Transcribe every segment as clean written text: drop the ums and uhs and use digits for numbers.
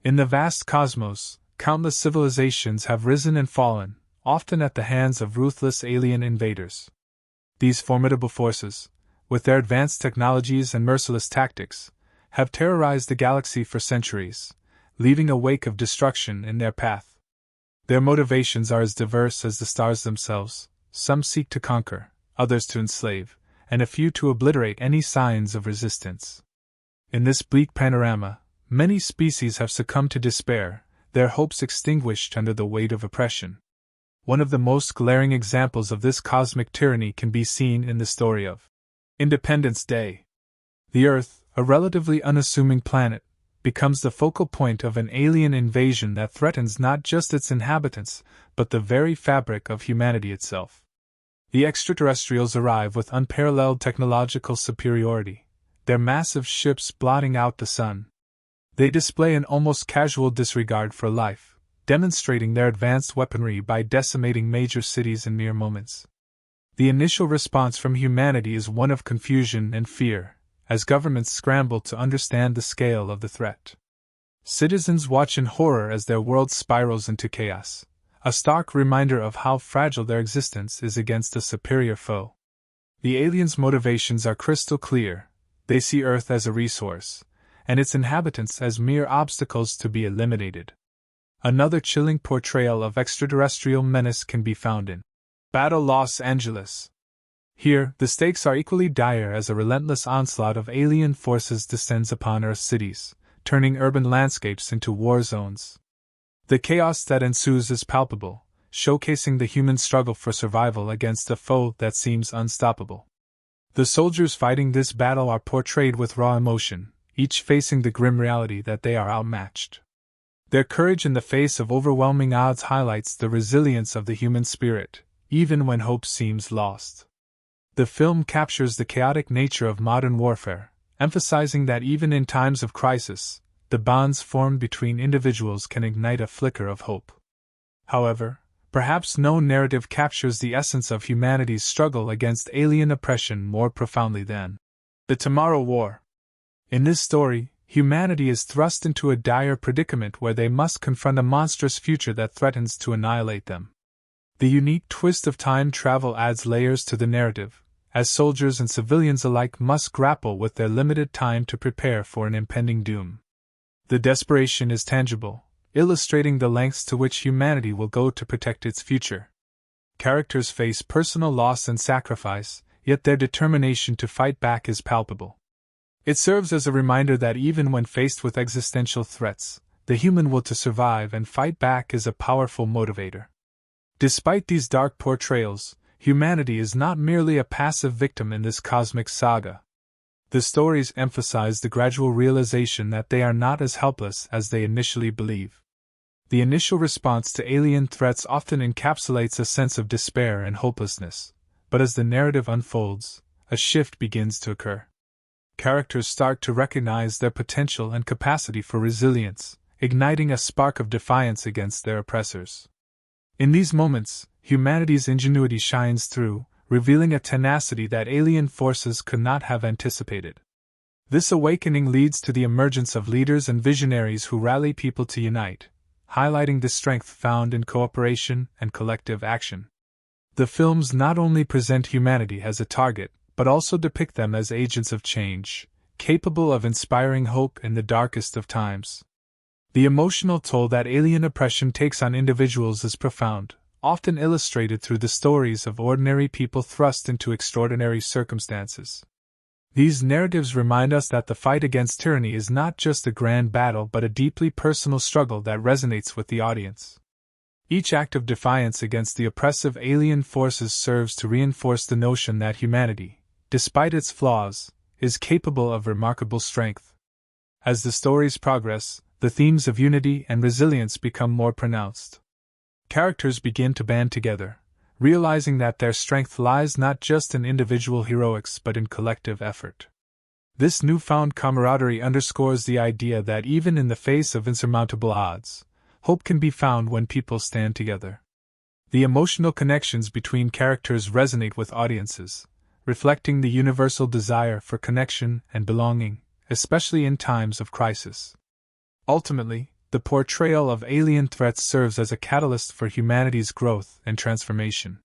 In the vast cosmos, countless civilizations have risen and fallen, often at the hands of ruthless alien invaders. These formidable forces, with their advanced technologies and merciless tactics, have terrorized the galaxy for centuries, leaving a wake of destruction in their path. Their motivations are as diverse as the stars themselves. Some seek to conquer, others to enslave, and a few to obliterate any signs of resistance. In this bleak panorama, many species have succumbed to despair, their hopes extinguished under the weight of oppression. One of the most glaring examples of this cosmic tyranny can be seen in the story of Independence Day. The Earth, a relatively unassuming planet, becomes the focal point of an alien invasion that threatens not just its inhabitants, but the very fabric of humanity itself. The extraterrestrials arrive with unparalleled technological superiority, their massive ships blotting out the sun. They display an almost casual disregard for life, demonstrating their advanced weaponry by decimating major cities in mere moments. The initial response from humanity is one of confusion and fear, as governments scramble to understand the scale of the threat. Citizens watch in horror as their world spirals into chaos, a stark reminder of how fragile their existence is against a superior foe. The aliens' motivations are crystal clear. They see Earth as a resource, and its inhabitants as mere obstacles to be eliminated. Another chilling portrayal of extraterrestrial menace can be found in Battle Los Angeles. Here, the stakes are equally dire as a relentless onslaught of alien forces descends upon Earth's cities, turning urban landscapes into war zones. The chaos that ensues is palpable, showcasing the human struggle for survival against a foe that seems unstoppable. The soldiers fighting this battle are portrayed with raw emotion, each facing the grim reality that they are outmatched. Their courage in the face of overwhelming odds highlights the resilience of the human spirit, even when hope seems lost. The film captures the chaotic nature of modern warfare, emphasizing that even in times of crisis, the bonds formed between individuals can ignite a flicker of hope. However, perhaps no narrative captures the essence of humanity's struggle against alien oppression more profoundly than The Tomorrow War. In this story, humanity is thrust into a dire predicament where they must confront a monstrous future that threatens to annihilate them. The unique twist of time travel adds layers to the narrative, as soldiers and civilians alike must grapple with their limited time to prepare for an impending doom. The desperation is tangible, illustrating the lengths to which humanity will go to protect its future. Characters face personal loss and sacrifice, yet their determination to fight back is palpable. It serves as a reminder that even when faced with existential threats, the human will to survive and fight back is a powerful motivator. Despite these dark portrayals, humanity is not merely a passive victim in this cosmic saga. The stories emphasize the gradual realization that they are not as helpless as they initially believe. The initial response to alien threats often encapsulates a sense of despair and hopelessness, but as the narrative unfolds, a shift begins to occur. Characters start to recognize their potential and capacity for resilience, igniting a spark of defiance against their oppressors. In these moments, humanity's ingenuity shines through, revealing a tenacity that alien forces could not have anticipated. This awakening leads to the emergence of leaders and visionaries who rally people to unite, highlighting the strength found in cooperation and collective action. The films not only present humanity as a target, but also depict them as agents of change, capable of inspiring hope in the darkest of times. The emotional toll that alien oppression takes on individuals is profound, often illustrated through the stories of ordinary people thrust into extraordinary circumstances. These narratives remind us that the fight against tyranny is not just a grand battle but a deeply personal struggle that resonates with the audience. Each act of defiance against the oppressive alien forces serves to reinforce the notion that humanity, despite its flaws, is capable of remarkable strength. As the stories progress, the themes of unity and resilience become more pronounced. Characters begin to band together, realizing that their strength lies not just in individual heroics but in collective effort. This newfound camaraderie underscores the idea that even in the face of insurmountable odds, hope can be found when people stand together. The emotional connections between characters resonate with audiences, reflecting the universal desire for connection and belonging, especially in times of crisis. Ultimately, the portrayal of alien threats serves as a catalyst for humanity's growth and transformation.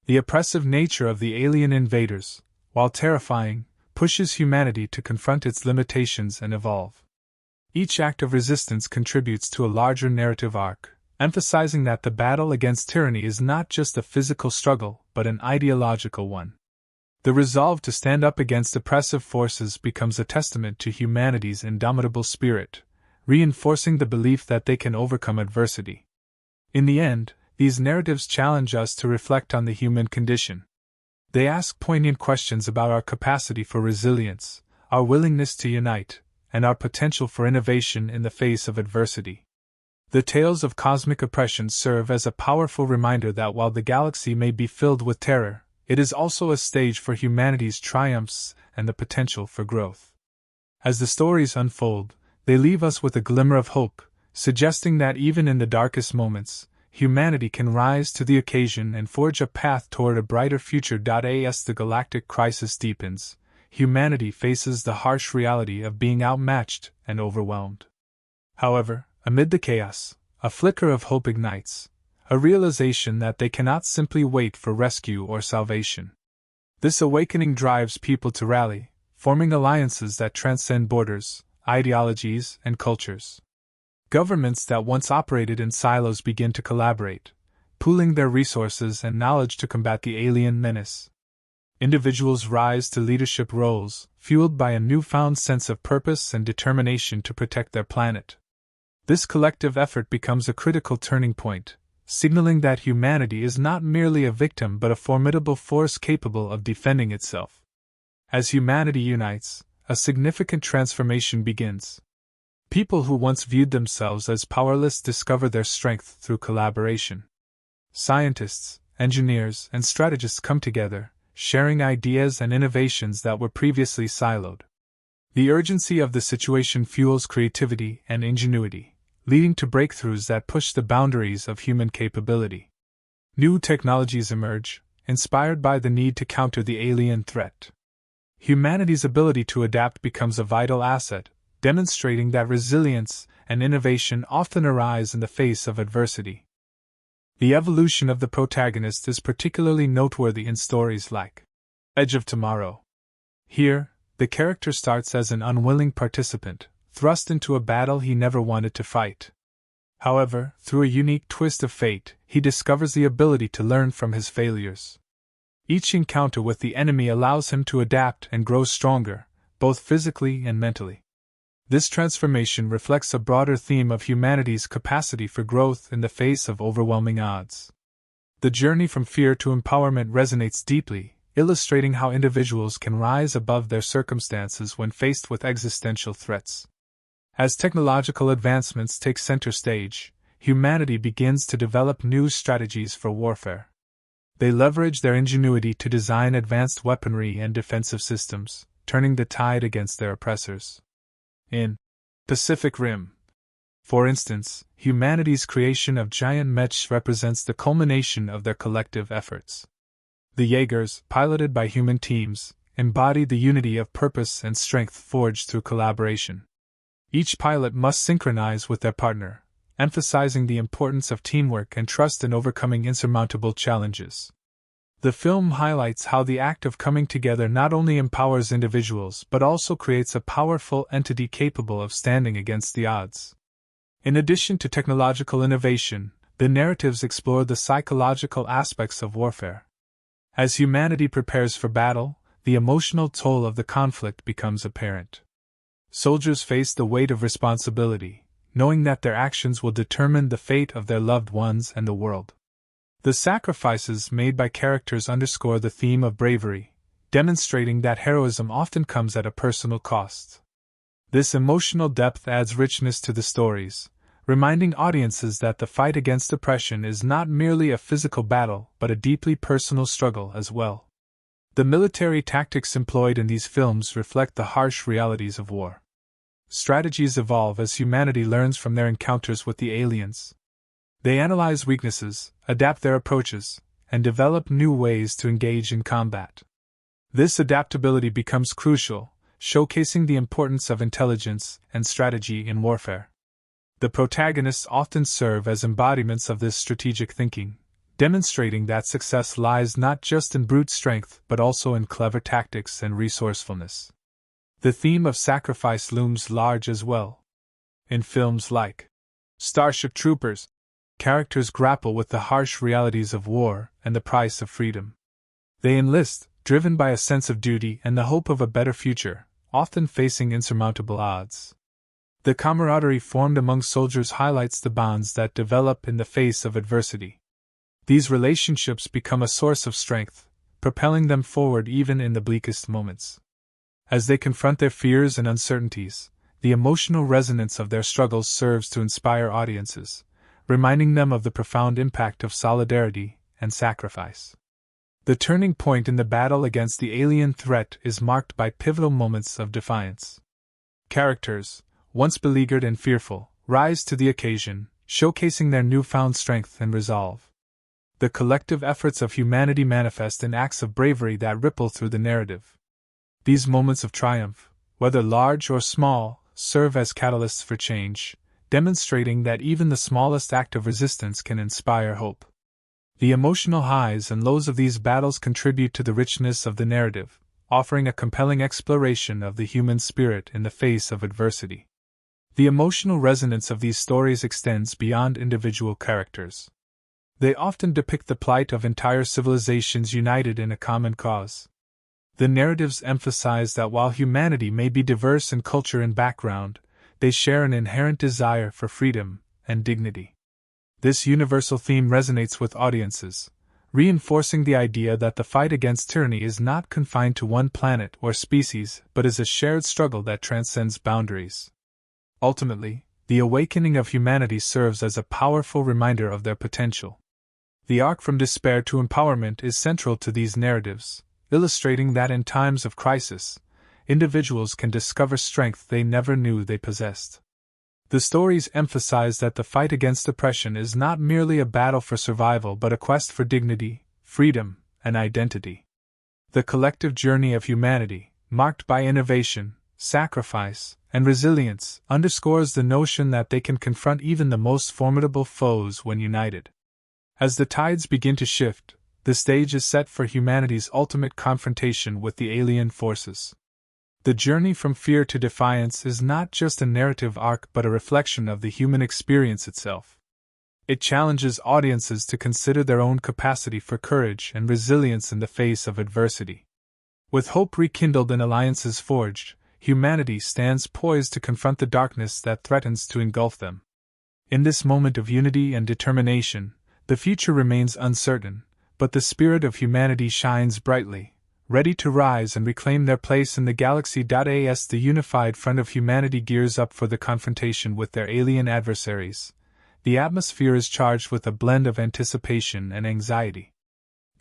The oppressive nature of the alien invaders, while terrifying, pushes humanity to confront its limitations and evolve. Each act of resistance contributes to a larger narrative arc, emphasizing that the battle against tyranny is not just a physical struggle, but an ideological one. The resolve to stand up against oppressive forces becomes a testament to humanity's indomitable spirit, reinforcing the belief that they can overcome adversity. In the end, these narratives challenge us to reflect on the human condition. They ask poignant questions about our capacity for resilience, our willingness to unite, and our potential for innovation in the face of adversity. The tales of cosmic oppression serve as a powerful reminder that while the galaxy may be filled with terror, it is also a stage for humanity's triumphs and the potential for growth. As the stories unfold, they leave us with a glimmer of hope, suggesting that even in the darkest moments, humanity can rise to the occasion and forge a path toward a brighter future. As the galactic crisis deepens, humanity faces the harsh reality of being outmatched and overwhelmed. However, amid the chaos, a flicker of hope ignites, a realization that they cannot simply wait for rescue or salvation. This awakening drives people to rally, forming alliances that transcend borders, ideologies, and cultures. Governments that once operated in silos begin to collaborate, pooling their resources and knowledge to combat the alien menace. Individuals rise to leadership roles, fueled by a newfound sense of purpose and determination to protect their planet. This collective effort becomes a critical turning point, signaling that humanity is not merely a victim but a formidable force capable of defending itself. As humanity unites, a significant transformation begins. People who once viewed themselves as powerless discover their strength through collaboration. Scientists, engineers, and strategists come together, sharing ideas and innovations that were previously siloed. The urgency of the situation fuels creativity and ingenuity, leading to breakthroughs that push the boundaries of human capability. New technologies emerge, inspired by the need to counter the alien threat. Humanity's ability to adapt becomes a vital asset, demonstrating that resilience and innovation often arise in the face of adversity. The evolution of the protagonist is particularly noteworthy in stories like Edge of Tomorrow. Here, the character starts as an unwilling participant, thrust into a battle he never wanted to fight. However, through a unique twist of fate, he discovers the ability to learn from his failures. Each encounter with the enemy allows him to adapt and grow stronger, both physically and mentally. This transformation reflects a broader theme of humanity's capacity for growth in the face of overwhelming odds. The journey from fear to empowerment resonates deeply, illustrating how individuals can rise above their circumstances when faced with existential threats. As technological advancements take center stage, humanity begins to develop new strategies for warfare. They leverage their ingenuity to design advanced weaponry and defensive systems, turning the tide against their oppressors. In Pacific Rim, for instance, humanity's creation of giant mechs represents the culmination of their collective efforts. The Jaegers, piloted by human teams, embody the unity of purpose and strength forged through collaboration. Each pilot must synchronize with their partner, emphasizing the importance of teamwork and trust in overcoming insurmountable challenges. The film highlights how the act of coming together not only empowers individuals but also creates a powerful entity capable of standing against the odds. In addition to technological innovation, the narratives explore the psychological aspects of warfare. As humanity prepares for battle, the emotional toll of the conflict becomes apparent. Soldiers face the weight of responsibility, knowing that their actions will determine the fate of their loved ones and the world. The sacrifices made by characters underscore the theme of bravery, demonstrating that heroism often comes at a personal cost. This emotional depth adds richness to the stories, reminding audiences that the fight against oppression is not merely a physical battle but a deeply personal struggle as well. The military tactics employed in these films reflect the harsh realities of war. Strategies evolve as humanity learns from their encounters with the aliens. They analyze weaknesses, adapt their approaches, and develop new ways to engage in combat. This adaptability becomes crucial, showcasing the importance of intelligence and strategy in warfare. The protagonists often serve as embodiments of this strategic thinking, demonstrating that success lies not just in brute strength but also in clever tactics and resourcefulness. The theme of sacrifice looms large as well. In films like Starship Troopers, characters grapple with the harsh realities of war and the price of freedom. They enlist, driven by a sense of duty and the hope of a better future, often facing insurmountable odds. The camaraderie formed among soldiers highlights the bonds that develop in the face of adversity. These relationships become a source of strength, propelling them forward even in the bleakest moments. As they confront their fears and uncertainties, the emotional resonance of their struggles serves to inspire audiences, reminding them of the profound impact of solidarity and sacrifice. The turning point in the battle against the alien threat is marked by pivotal moments of defiance. Characters, once beleaguered and fearful, rise to the occasion, showcasing their newfound strength and resolve. The collective efforts of humanity manifest in acts of bravery that ripple through the narrative. These moments of triumph, whether large or small, serve as catalysts for change, demonstrating that even the smallest act of resistance can inspire hope. The emotional highs and lows of these battles contribute to the richness of the narrative, offering a compelling exploration of the human spirit in the face of adversity. The emotional resonance of these stories extends beyond individual characters. They often depict the plight of entire civilizations united in a common cause. The narratives emphasize that while humanity may be diverse in culture and background, they share an inherent desire for freedom and dignity. This universal theme resonates with audiences, reinforcing the idea that the fight against tyranny is not confined to one planet or species but is a shared struggle that transcends boundaries. Ultimately, the awakening of humanity serves as a powerful reminder of their potential. The arc from despair to empowerment is central to these narratives, illustrating that in times of crisis, individuals can discover strength they never knew they possessed. The stories emphasize that the fight against oppression is not merely a battle for survival but a quest for dignity, freedom, and identity. The collective journey of humanity, marked by innovation, sacrifice, and resilience, underscores the notion that they can confront even the most formidable foes when united. As the tides begin to shift, the stage is set for humanity's ultimate confrontation with the alien forces. The journey from fear to defiance is not just a narrative arc but a reflection of the human experience itself. It challenges audiences to consider their own capacity for courage and resilience in the face of adversity. With hope rekindled and alliances forged, humanity stands poised to confront the darkness that threatens to engulf them. In this moment of unity and determination, the future remains uncertain, but the spirit of humanity shines brightly, ready to rise and reclaim their place in the galaxy. As the unified front of humanity gears up for the confrontation with their alien adversaries, the atmosphere is charged with a blend of anticipation and anxiety.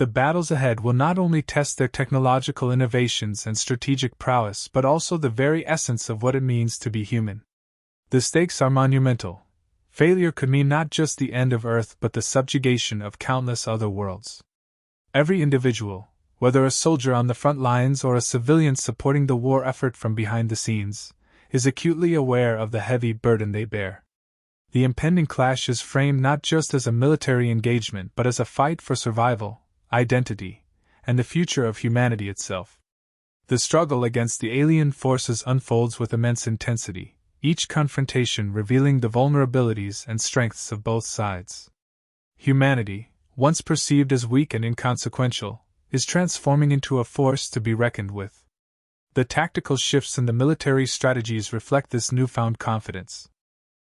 The battles ahead will not only test their technological innovations and strategic prowess but also the very essence of what it means to be human. The stakes are monumental. Failure could mean not just the end of Earth but the subjugation of countless other worlds. Every individual, whether a soldier on the front lines or a civilian supporting the war effort from behind the scenes, is acutely aware of the heavy burden they bear. The impending clash is framed not just as a military engagement but as a fight for survival, identity, and the future of humanity itself. The struggle against the alien forces unfolds with immense intensity, each confrontation revealing the vulnerabilities and strengths of both sides. Humanity, once perceived as weak and inconsequential, is transforming into a force to be reckoned with. The tactical shifts in the military strategies reflect this newfound confidence.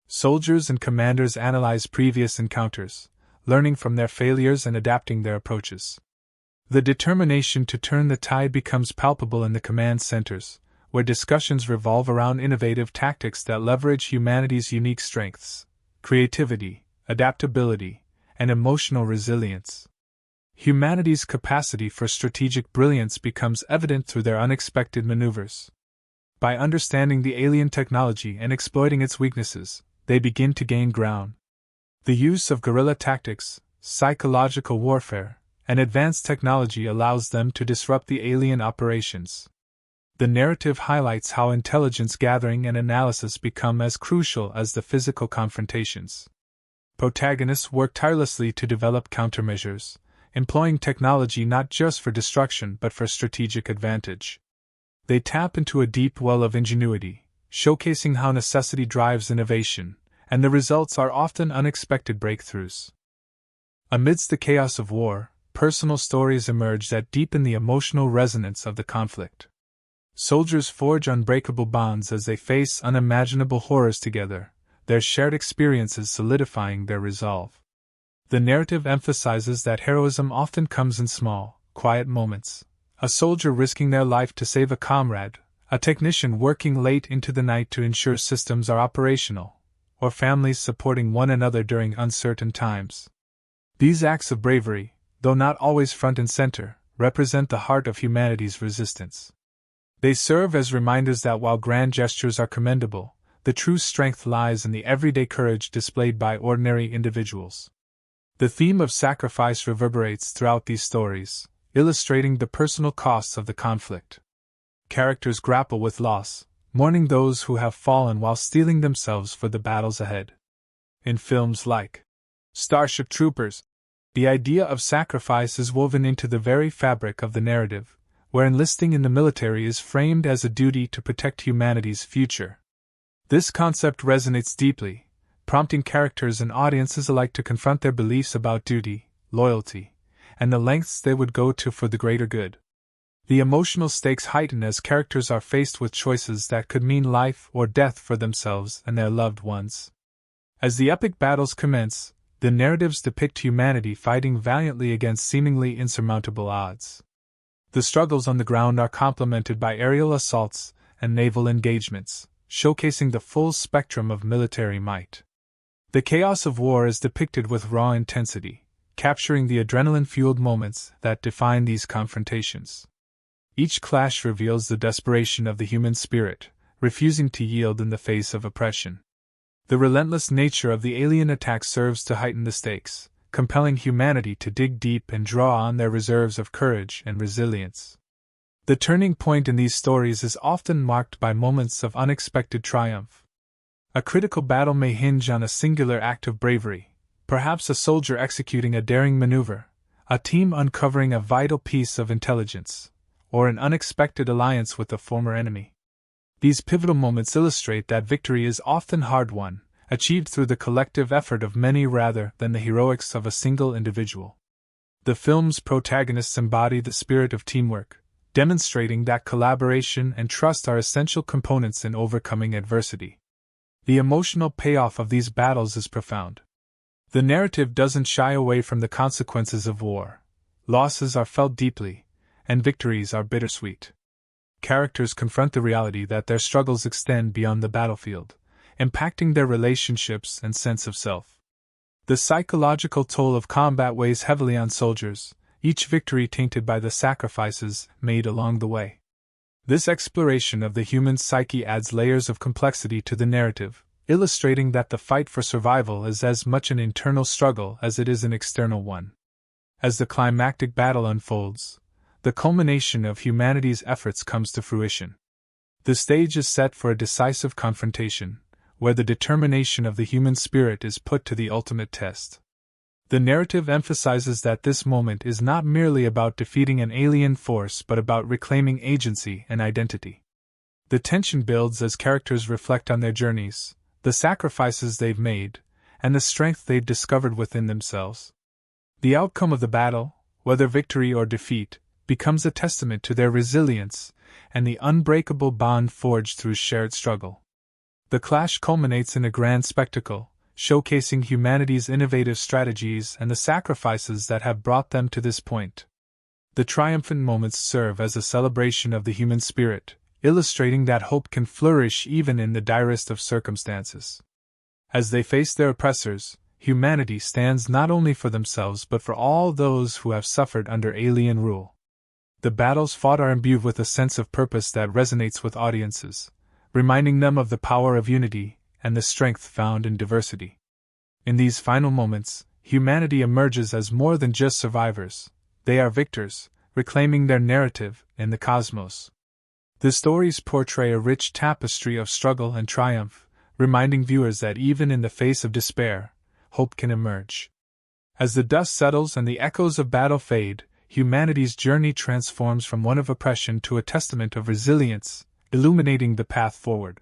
Soldiers and commanders analyze previous encounters, learning from their failures and adapting their approaches. The determination to turn the tide becomes palpable in the command centers, where discussions revolve around innovative tactics that leverage humanity's unique strengths, creativity, adaptability, and emotional resilience. Humanity's capacity for strategic brilliance becomes evident through their unexpected maneuvers. By understanding the alien technology and exploiting its weaknesses, they begin to gain ground. The use of guerrilla tactics, psychological warfare, and advanced technology allows them to disrupt the alien operations. The narrative highlights how intelligence gathering and analysis become as crucial as the physical confrontations. Protagonists work tirelessly to develop countermeasures, employing technology not just for destruction but for strategic advantage. They tap into a deep well of ingenuity, showcasing how necessity drives innovation, and the results are often unexpected breakthroughs. Amidst the chaos of war, personal stories emerge that deepen the emotional resonance of the conflict. Soldiers forge unbreakable bonds as they face unimaginable horrors together, their shared experiences solidifying their resolve. The narrative emphasizes that heroism often comes in small, quiet moments. A soldier risking their life to save a comrade, a technician working late into the night to ensure systems are operational, or families supporting one another during uncertain times. These acts of bravery, though not always front and center, represent the heart of humanity's resistance. They serve as reminders that while grand gestures are commendable, the true strength lies in the everyday courage displayed by ordinary individuals. The theme of sacrifice reverberates throughout these stories, illustrating the personal costs of the conflict. Characters grapple with loss, mourning those who have fallen while steeling themselves for the battles ahead. In films like Starship Troopers, the idea of sacrifice is woven into the very fabric of the narrative, where enlisting in the military is framed as a duty to protect humanity's future. This concept resonates deeply, prompting characters and audiences alike to confront their beliefs about duty, loyalty, and the lengths they would go to for the greater good. The emotional stakes heighten as characters are faced with choices that could mean life or death for themselves and their loved ones. As the epic battles commence, the narratives depict humanity fighting valiantly against seemingly insurmountable odds. The struggles on the ground are complemented by aerial assaults and naval engagements, showcasing the full spectrum of military might. The chaos of war is depicted with raw intensity, capturing the adrenaline-fueled moments that define these confrontations. Each clash reveals the desperation of the human spirit, refusing to yield in the face of oppression. The relentless nature of the alien attack serves to heighten the stakes, compelling humanity to dig deep and draw on their reserves of courage and resilience. The turning point in these stories is often marked by moments of unexpected triumph. A critical battle may hinge on a singular act of bravery, perhaps a soldier executing a daring maneuver, a team uncovering a vital piece of intelligence, or an unexpected alliance with a former enemy. These pivotal moments illustrate that victory is often hard-won, achieved through the collective effort of many rather than the heroics of a single individual. The film's protagonists embody the spirit of teamwork, demonstrating that collaboration and trust are essential components in overcoming adversity. The emotional payoff of these battles is profound. The narrative doesn't shy away from the consequences of war. Losses are felt deeply, and victories are bittersweet. Characters confront the reality that their struggles extend beyond the battlefield, impacting their relationships and sense of self. The psychological toll of combat weighs heavily on soldiers, each victory tainted by the sacrifices made along the way. This exploration of the human psyche adds layers of complexity to the narrative, illustrating that the fight for survival is as much an internal struggle as it is an external one. As the climactic battle unfolds, the culmination of humanity's efforts comes to fruition. The stage is set for a decisive confrontation, where the determination of the human spirit is put to the ultimate test. The narrative emphasizes that this moment is not merely about defeating an alien force but about reclaiming agency and identity. The tension builds as characters reflect on their journeys, the sacrifices they've made, and the strength they've discovered within themselves. The outcome of the battle, whether victory or defeat, becomes a testament to their resilience and the unbreakable bond forged through shared struggle. The clash culminates in a grand spectacle, showcasing humanity's innovative strategies and the sacrifices that have brought them to this point. The triumphant moments serve as a celebration of the human spirit, illustrating that hope can flourish even in the direst of circumstances. As they face their oppressors, humanity stands not only for themselves but for all those who have suffered under alien rule. The battles fought are imbued with a sense of purpose that resonates with audiences, reminding them of the power of unity and the strength found in diversity. In these final moments, humanity emerges as more than just survivors. They are victors, reclaiming their narrative in the cosmos. The stories portray a rich tapestry of struggle and triumph, reminding viewers that even in the face of despair, hope can emerge. As the dust settles and the echoes of battle fade, humanity's journey transforms from one of oppression to a testament of resilience, illuminating the path forward.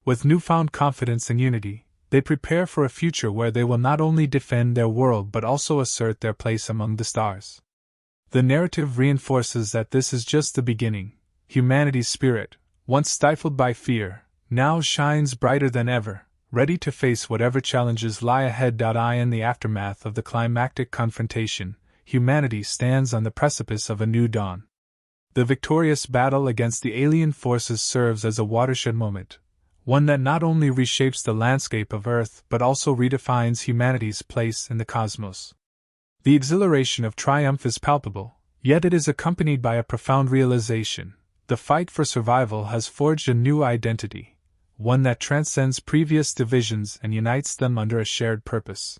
With newfound confidence and unity, they prepare for a future where they will not only defend their world but also assert their place among the stars. The narrative reinforces that this is just the beginning. Humanity's spirit, once stifled by fear, now shines brighter than ever, ready to face whatever challenges lie ahead. In the aftermath of the climactic confrontation, humanity stands on the precipice of a new dawn. The victorious battle against the alien forces serves as a watershed moment, one that not only reshapes the landscape of Earth but also redefines humanity's place in the cosmos. The exhilaration of triumph is palpable, yet it is accompanied by a profound realization. The fight for survival has forged a new identity, one that transcends previous divisions and unites them under a shared purpose.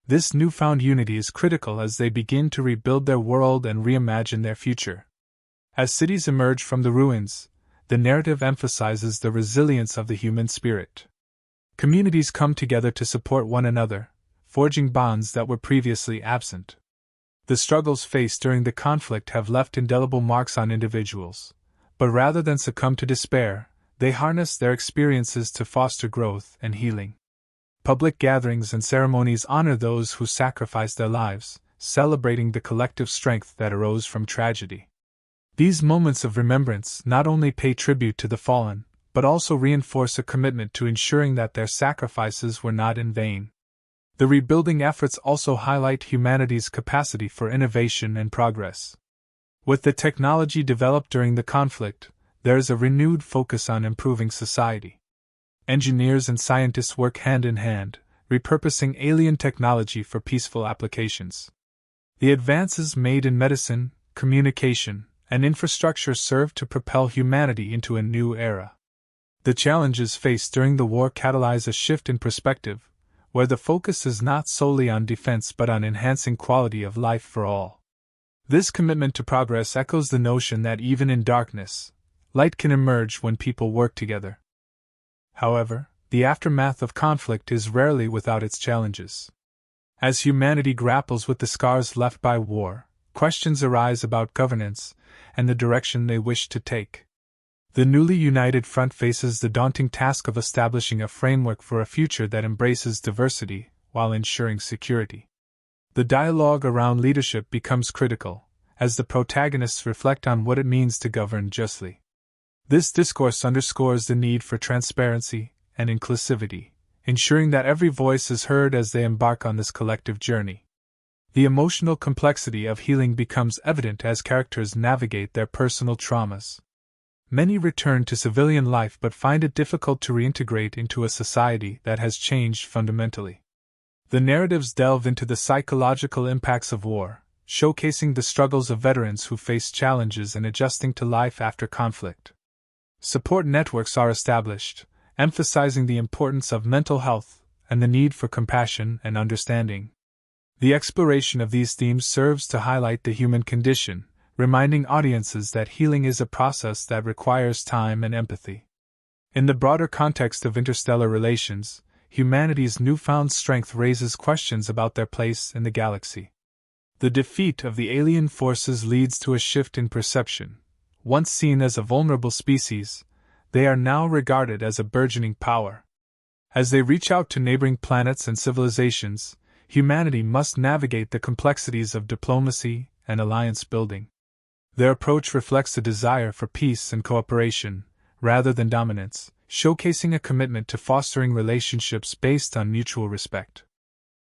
This newfound unity is critical as they begin to rebuild their world and reimagine their future. As cities emerge from the ruins, the narrative emphasizes the resilience of the human spirit. Communities come together to support one another, forging bonds that were previously absent. The struggles faced during the conflict have left indelible marks on individuals, but rather than succumb to despair, they harness their experiences to foster growth and healing. Public gatherings and ceremonies honor those who sacrificed their lives, celebrating the collective strength that arose from tragedy. These moments of remembrance not only pay tribute to the fallen, but also reinforce a commitment to ensuring that their sacrifices were not in vain. The rebuilding efforts also highlight humanity's capacity for innovation and progress. With the technology developed during the conflict, there is a renewed focus on improving society. Engineers and scientists work hand in hand, repurposing alien technology for peaceful applications. The advances made in medicine, communication, and infrastructure serve to propel humanity into a new era. The challenges faced during the war catalyze a shift in perspective, where the focus is not solely on defense but on enhancing quality of life for all. This commitment to progress echoes the notion that even in darkness, light can emerge when people work together. However, the aftermath of conflict is rarely without its challenges. As humanity grapples with the scars left by war, questions arise about governance and the direction they wish to take. The newly united front faces the daunting task of establishing a framework for a future that embraces diversity while ensuring security. The dialogue around leadership becomes critical, as the protagonists reflect on what it means to govern justly. This discourse underscores the need for transparency and inclusivity, ensuring that every voice is heard as they embark on this collective journey. The emotional complexity of healing becomes evident as characters navigate their personal traumas. Many return to civilian life but find it difficult to reintegrate into a society that has changed fundamentally. The narratives delve into the psychological impacts of war, showcasing the struggles of veterans who face challenges in adjusting to life after conflict. Support networks are established, emphasizing the importance of mental health and the need for compassion and understanding. The exploration of these themes serves to highlight the human condition, reminding audiences that healing is a process that requires time and empathy. In the broader context of interstellar relations, humanity's newfound strength raises questions about their place in the galaxy. The defeat of the alien forces leads to a shift in perception. Once seen as a vulnerable species, they are now regarded as a burgeoning power. As they reach out to neighboring planets and civilizations, humanity must navigate the complexities of diplomacy and alliance building. Their approach reflects a desire for peace and cooperation, rather than dominance, showcasing a commitment to fostering relationships based on mutual respect.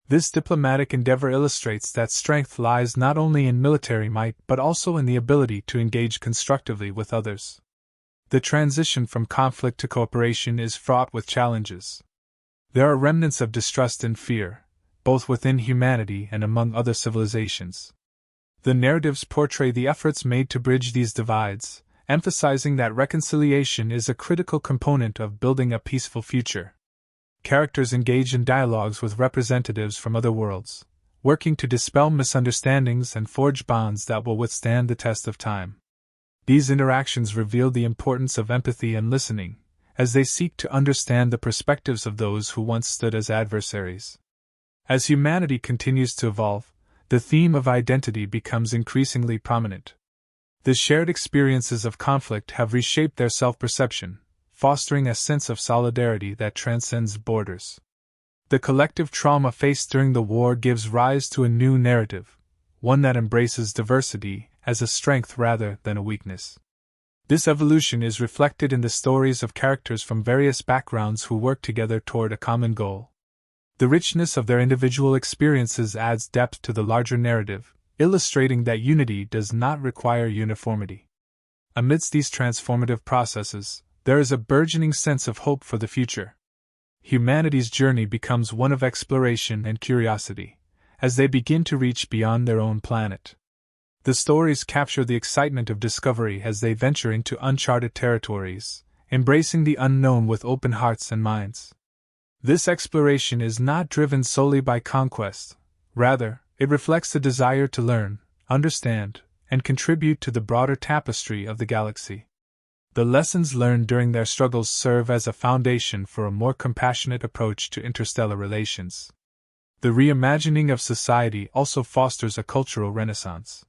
This diplomatic endeavor illustrates that strength lies not only in military might but also in the ability to engage constructively with others. The transition from conflict to cooperation is fraught with challenges. There are remnants of distrust and fear, both within humanity and among other civilizations. The narratives portray the efforts made to bridge these divides, emphasizing that reconciliation is a critical component of building a peaceful future. Characters engage in dialogues with representatives from other worlds, working to dispel misunderstandings and forge bonds that will withstand the test of time. These interactions reveal the importance of empathy and listening, as they seek to understand the perspectives of those who once stood as adversaries. As humanity continues to evolve, the theme of identity becomes increasingly prominent. The shared experiences of conflict have reshaped their self-perception, fostering a sense of solidarity that transcends borders. The collective trauma faced during the war gives rise to a new narrative, one that embraces diversity as a strength rather than a weakness. This evolution is reflected in the stories of characters from various backgrounds who work together toward a common goal. The richness of their individual experiences adds depth to the larger narrative, illustrating that unity does not require uniformity. Amidst these transformative processes, there is a burgeoning sense of hope for the future. Humanity's journey becomes one of exploration and curiosity, as they begin to reach beyond their own planet. The stories capture the excitement of discovery as they venture into uncharted territories, embracing the unknown with open hearts and minds. This exploration is not driven solely by conquest, rather, it reflects the desire to learn, understand, and contribute to the broader tapestry of the galaxy. The lessons learned during their struggles serve as a foundation for a more compassionate approach to interstellar relations. The reimagining of society also fosters a cultural renaissance.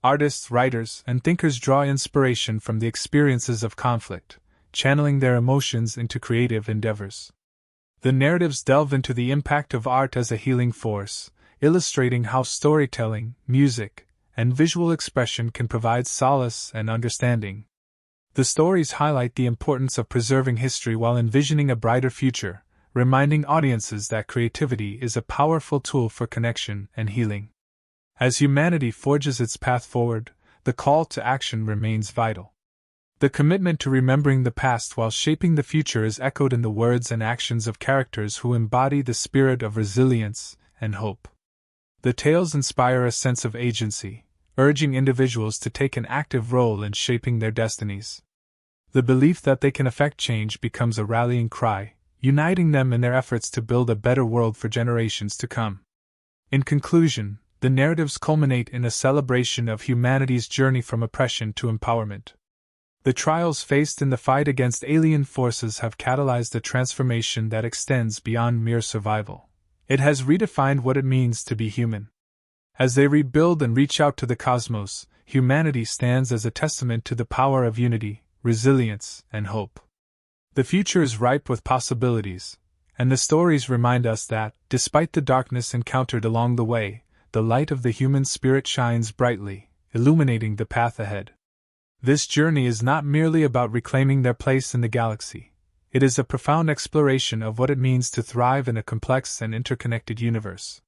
Artists, writers, and thinkers draw inspiration from the experiences of conflict, channeling their emotions into creative endeavors. The narratives delve into the impact of art as a healing force, illustrating how storytelling, music, and visual expression can provide solace and understanding. The stories highlight the importance of preserving history while envisioning a brighter future, reminding audiences that creativity is a powerful tool for connection and healing. As humanity forges its path forward, the call to action remains vital. The commitment to remembering the past while shaping the future is echoed in the words and actions of characters who embody the spirit of resilience and hope. The tales inspire a sense of agency, urging individuals to take an active role in shaping their destinies. The belief that they can affect change becomes a rallying cry, uniting them in their efforts to build a better world for generations to come. In conclusion, the narratives culminate in a celebration of humanity's journey from oppression to empowerment. The trials faced in the fight against alien forces have catalyzed a transformation that extends beyond mere survival. It has redefined what it means to be human. As they rebuild and reach out to the cosmos, humanity stands as a testament to the power of unity, resilience, and hope. The future is ripe with possibilities, and the stories remind us that, despite the darkness encountered along the way, the light of the human spirit shines brightly, illuminating the path ahead. This journey is not merely about reclaiming their place in the galaxy. It is a profound exploration of what it means to thrive in a complex and interconnected universe.